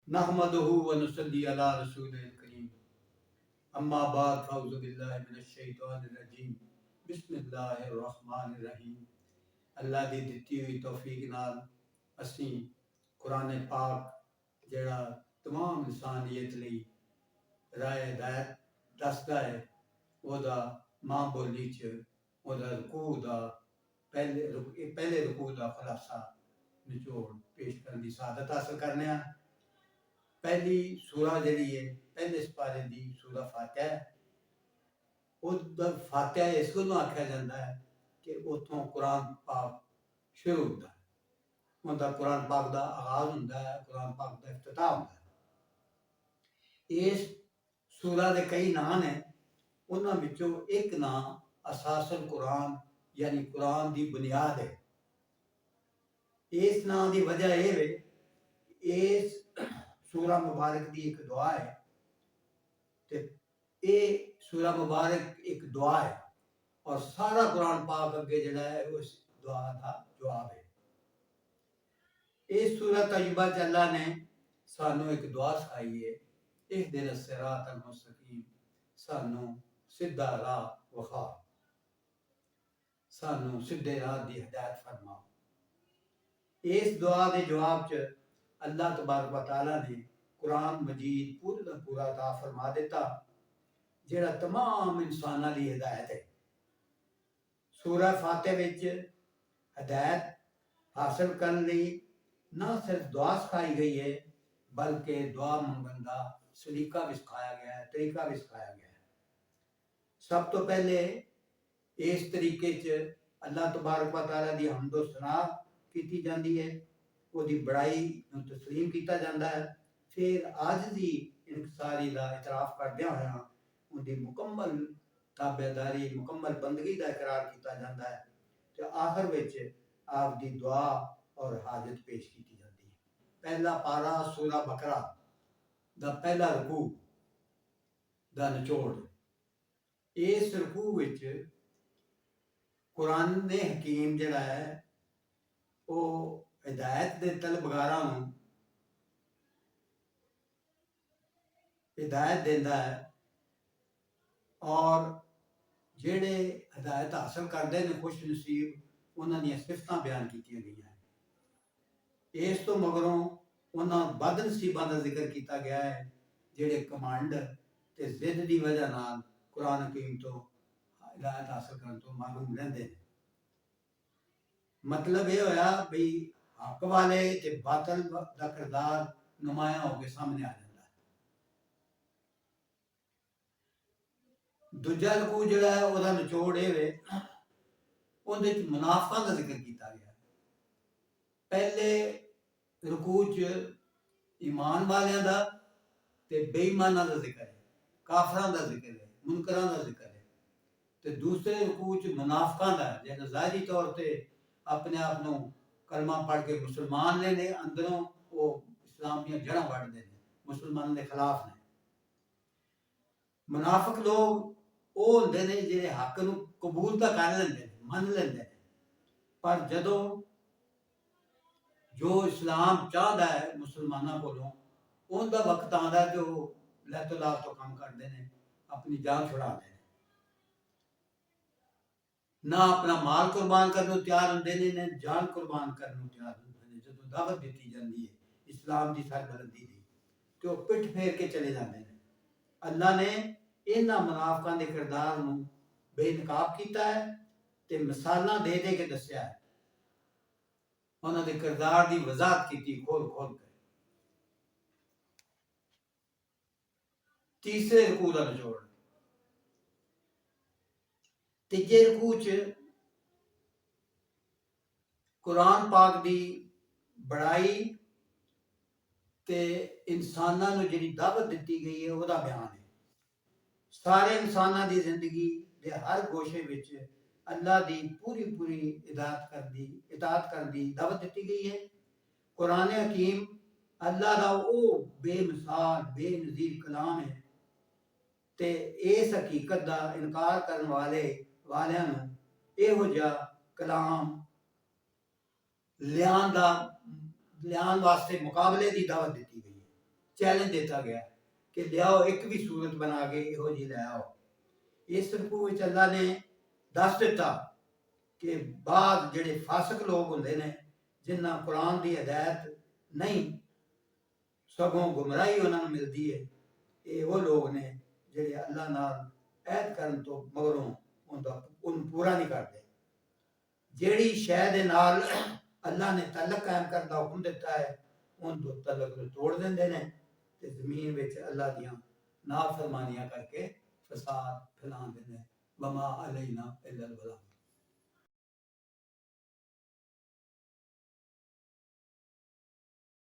नहमदुहु व नुसल्ली अला रसूलिल करीम अम्मा बाद फौज़ु बिल्लाहि मिनश शैतानिर रजीम बिस्मिल्लाहिर रहमानिर रहीम। अल्लाह दी दित्ती हुई तौफीक नाल असीं कुरान पाक जिहड़ा तमाम इंसानियत लई राह हिदायत दसदा है ओहदा मां बोली च ओहदा रुकू दा पहले रुकू दा खुलासा निचोड़ पेश करने की सादत हासिल करने। पहली सूरा जिहड़ी है पहले सपारे दी सूरा फातिहा है। उधर फातिहा इस गल्लों आख्या जाता है कि उतों कुरान पाक शुरू होता है, उनका कुरान पाक का आगाज होता है, कुरान पाक का इफ्तिताह होता है। इस सूरा के कई नाम ने, उन्होंने विचों एक नाम असासुल कुरान यानी कुरान की बुनियाद है। इस नाम की वजह यह है इस सूरा मुबारक की एक दुआ है, ते ये सूरा मुबारक एक दुआ है और सारा कुरान पाक अगे जिहड़ा है उस दुआ का जवाब है। इस सूरत तय्यबा च अल्लाह ने सानू एक दुआ सिखाई है, इहदिना सिरातल मुस्तकीम, सानू सीधा राह विखा, सानू सीधे राह की हिदायत फरमा। इस दुआ के जवाब च अल्लाह तबारक व तआला ने कुरान मजीद पूरा का पूरा अता फरमा दिता जिहड़ा तमाम इंसानां लई हिदायत है। सूरा फातिहा विच हिदायत हासिल करने लई ना सिर्फ दुआ सिखाई गई है बल्कि दुआ मंगन का सलीका भी सिखाया गया है, तरीका भी सिखाया गया है। सब तो पहले इस तरीके च अल्लाह तबारक व तआला दी हम्दो सना की जाती है, उसकी बड़ाई तस्लीम किया जाता है, फिर आजिज़ी इनकसारी का इतराफ करदे होया उनकी मुकम्मल ताबेदारी मुकम्मल बंदगी का इकरार किया जाता है, तो आखिर विच आपकी दुआ और हाजत पेश की जाती है। पहला पारा सूरा बकरा दा पहला रुकू दा निचोड़। इस रुकू विच कुरान ने हकीम जिहड़ा है वो हिदायत के तलबगारां नूं हिदायत देता है और जेड़े हिदायत हासिल करते हैं खुश नसीब उन्हां दी सिफतां बयान की गई हैं। इस तो मगरों उन्हां बदनसीबां का जिक्र किया गया है जेड़े कमांड ते जिद की वजह नाल कुरान हकीम तो हिदायत हासिल करने तो मालूम रहते हैं। मतलब ये होया भी हक वाले ते बातल का किरदार नुमाया होकर सामने आ जाता है। दूजा रुकू जिहड़ा है उसका निचोड़ ये वे उहदे च मुनाफिकां का जिक्र किया गया। पहले रुकू च ईमान वालियां दा ते बेईमानां दा जिक्र है, काफरां दा जिक्र है, मुनकरां दा जिक्र है। ते दूसरे रुकू च मुनाफिकां दा जिहड़े ज़ाहिरी तौर ते अपने आप नूं कलमा पढ़ के मुसलमान ने अंदरों वो इस्लाम दी जड़ां वढ़दे ने, मुसलमानों के खिलाफ ने। मुनाफिक लोग वो होंदे ने जिहड़े हक नूं कबूल तां कर लैंदे ने, मन लैंदे ने, पर जदों जो इस्लाम चाहता है मुसलमानों कोलों उनका वक्त आता है जो लैतोलाफ तो काम करते हैं, अपनी जान छुड़ाते हैं, ना अपना माल कुर्बान करने को तैयार होंगे ने, ना जान कुर्बान करने को तैयार होंगे ने। जो दावत दी जाती है इस्लाम की सरबलंदी की तो पिठ फेर के चले जाते हैं। अल्लाह ने इन्हां मुनाफिकां दे किरदार नूं बेनकाब किया है ते मिसालां दे दे के दस्या है, उन्हां दे किरदार की वजाहत की खोल खोल के। तीसरे रुकू का निचोड़। तीजे रुकू च कुरान पाक की बड़ाई ते इंसानां नूं जिहड़ी दावत दी गई है उसका बयान है। सारे इंसानां दी जिंदगी दे हर गोशे विच अल्लाह दी पूरी पूरी इताअत करने की दावत दी गई है। कुरान हकीम अल्लाह का वो बेमिसाल बेनज़ीर कलाम है ते इस हकीकत का इनकार करने वालियां नूं इहो जिहा कलाम लियान वास्ते मुकाबले की दावत दी गई है। चैलेंज दिता गया कि लियाओ एक भी सूरत बना के इहो जी लै आओ। इस रकू विच अल्लाह ने दस दिता कि बाद जिहड़े फासक लोग हुंदे ने जिन्हां कुरान दी हिदायत नहीं सगों गुमराही उन्हां नूं मिलदी है, ये वो लोग ने जिहड़े अल्लाह नाल ऐहद करन तो मगरों उन पूरा नहीं करते। जिहड़ी शै दे नाल अल्लाह ने तलक कायम करन दा हुक्म दिता है उन तो तलक नूं तोड़ दिंदे ने ते ज़मीन विच अल्लाह दियां नाफरमानियां करके फसाद फैलांदे ने। वमा अलैना इल्लल बलाग।